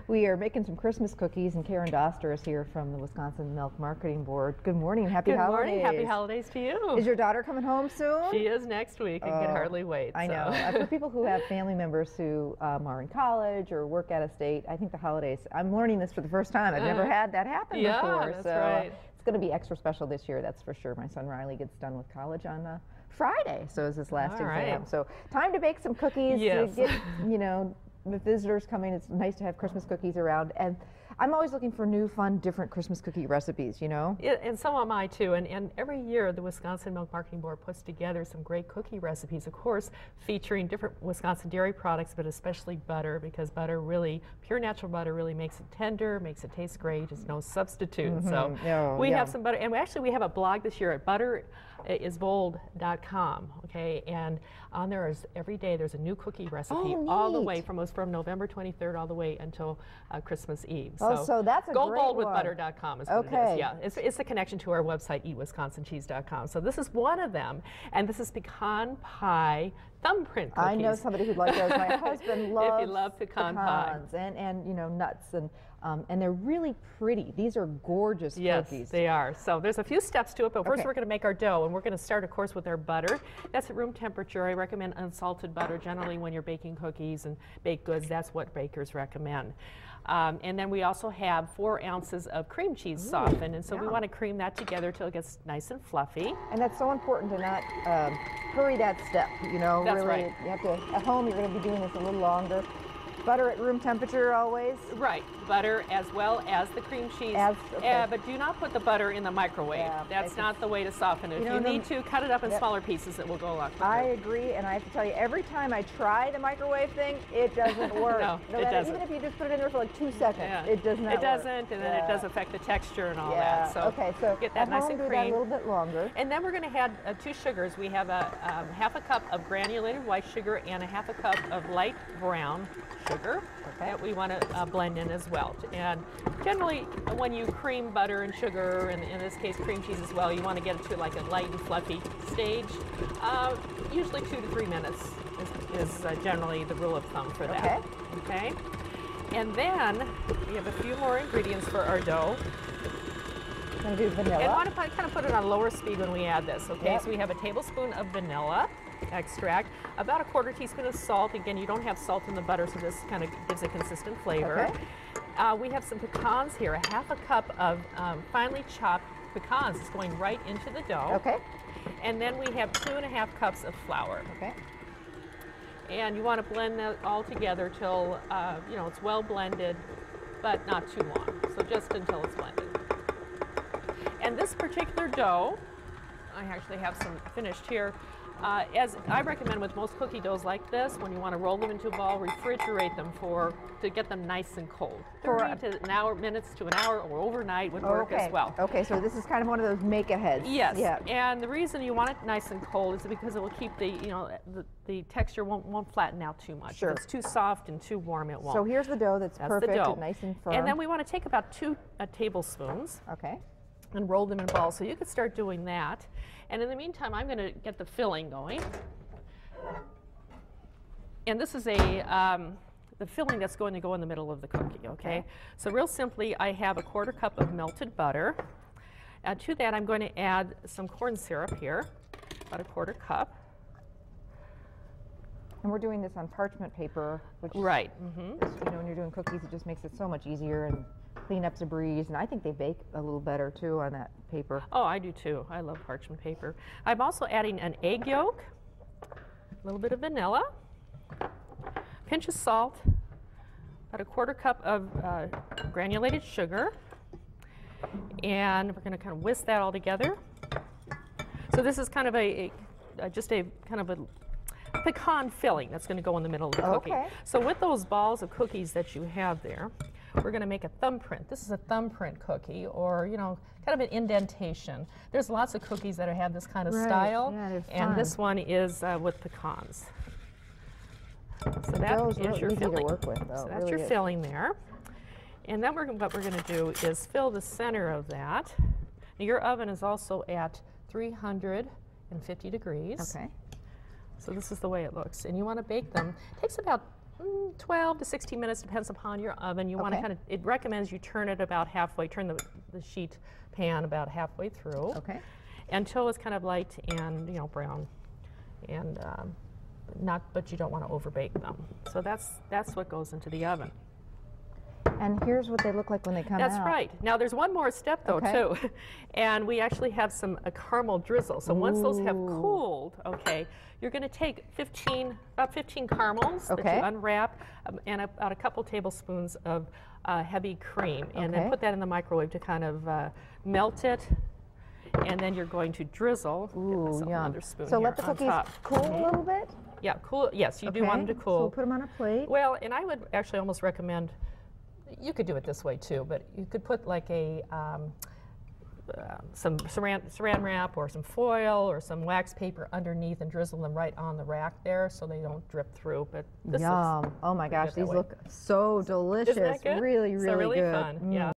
We are making some Christmas cookies, and Karen Doster is here from the Wisconsin Milk Marketing Board. Good morning, happy holidays. Good morning, happy holidays to you. Is your daughter coming home soon? She is next week and can hardly wait. I know. For people who have family members who are in college or work out of state, I think the holidays, I'm learning this for the first time. I've never had that happen before. Yeah, that's right. It's going to be extra special this year, that's for sure. My son Riley gets done with college on Friday, so is his last exam. Right. So time to bake some cookies, yes. to get, you know, the visitors coming. It's nice to have Christmas cookies around, and I'm always looking for new, fun, different Christmas cookie recipes, you know? And so am I too, and every year the Wisconsin Milk Marketing Board puts together some great cookie recipes, of course, featuring different Wisconsin dairy products, but especially butter, because butter really, pure natural butter really makes it tender, makes it taste great, just no substitute. So we have some butter, and we have a blog this year at butterisbold.com, okay, and on there is every day there's a new cookie recipe, all the way from November 23rd all the way until Christmas Eve. So that's a great one. GoBoldWithButter.com is what it is. Yeah, it's a connection to our website, eatwisconsincheese.com. So this is one of them, and this is Pecan Pie Thumbprint cookies. I know somebody who'd like those. My husband loves if you love pecan pecans pie. and you know, nuts, and they're really pretty. These are gorgeous cookies. Yes, they are. So there's a few steps to it, but first we're going to make our dough, and we're going to start, of course, with our butter. That's at room temperature. I recommend unsalted butter generally when you're baking cookies and baked goods. That's what bakers recommend. And then we also have 4 ounces of cream cheese softened, and so we want to cream that together till it gets nice and fluffy. And that's so important to not hurry that step, you know. That's really, right. You have to, at home you're going to be doing this a little longer. Butter at room temperature always? Right, butter as well as the cream cheese. But do not put the butter in the microwave. Yeah, that's not the way to soften it. If you need to, cut it up in smaller pieces. It will go a lot quicker. I agree, and I have to tell you, every time I try the microwave thing, it doesn't work. No, it doesn't. Even if you just put it in there for like 2 seconds, it does not work. It doesn't, and then it does affect the texture and all that. So so get that nice and cream. That a little bit longer. And then we're going to add 2 sugars. We have a half a cup of granulated white sugar and a half a cup of light brown sugar that we want to blend in as well. And generally, when you cream butter and sugar, and in this case cream cheese as well, you want to get it to like a light and fluffy stage. Usually 2 to 3 minutes is generally the rule of thumb for that. Okay. And then we have a few more ingredients for our dough. Going to do vanilla. And I want to kind of put it on lower speed when we add this, okay? So we have a tablespoon of vanilla extract, about a 1/4 teaspoon of salt. Again, you don't have salt in the butter, so this kind of gives a consistent flavor. We have some pecans here, a half a cup of finely chopped pecans. It's going right into the dough. And then we have 2½ cups of flour. And you want to blend that all together till you know, it's well blended, but not too long. So just until it's blended. And this particular dough, I actually have some finished here. As I recommend with most cookie doughs like this, when you want to roll them into a ball, refrigerate them to get them nice and cold. 30 minutes to an hour or overnight would work as well. So this is kind of one of those make-aheads. Yes. And the reason you want it nice and cold is because it will keep the, you know, the texture won't flatten out too much. If it's too soft and too warm, it won't. So here's the dough that's perfect and nice and firm. And then we want to take about 2 tablespoons. And roll them in balls. So you could start doing that. And in the meantime, I'm going to get the filling going. And this is the filling that's going to go in the middle of the cookie, okay? So real simply, I have a 1/4 cup of melted butter. To that, I'm going to add some corn syrup here, about a 1/4 cup. And we're doing this on parchment paper, which is, you know, when you're doing cookies, it just makes it so much easier and clean-up's a breeze. And I think they bake a little better too on that paper. Oh, I do too. I love parchment paper. I'm also adding an egg yolk, a little bit of vanilla, pinch of salt, about a 1/4 cup of granulated sugar, and we're going to kind of whisk that all together. So this is kind of just a kind of a pecan filling that's going to go in the middle of the cookie. So with those balls of cookies that you have there, we're going to make a thumbprint. This is a thumbprint cookie, or, you know, kind of an indentation. There's lots of cookies that have this kind of style, and this one is with pecans. So that is your filling. So that's your filling there. And then what we're going to do is fill the center of that. Now, your oven is also at 350 degrees. Okay. So this is the way it looks. And you want to bake them. It takes about 12 to 16 minutes, depends upon your oven. You want to kind of, it recommends you turn it about halfway, turn the sheet pan about halfway through. Okay. Until it's kind of light and, you know, brown. And but you don't want to overbake them. So that's what goes into the oven. And here's what they look like when they come out. That's right. Now there's one more step though too, and we actually have some caramel drizzle. So once those have cooled, you're going to take about 15 caramels that you unwrap, and about a couple tablespoons of heavy cream, and then put that in the microwave to kind of melt it. And then you're going to drizzle. Ooh, yum. Another spoon so here let the on cookies top. cool a little bit? Yeah, cool. Yes, you do want them to cool. So we'll put them on a plate. Well, and I would actually almost recommend, you could do it this way too, but you could put like a some saran wrap or some foil or some wax paper underneath and drizzle them right on the rack there so they don't drip through. But this Yum. looks oh my gosh, good these look so delicious. Isn't that good? Really, really, really good. Fun. Yeah.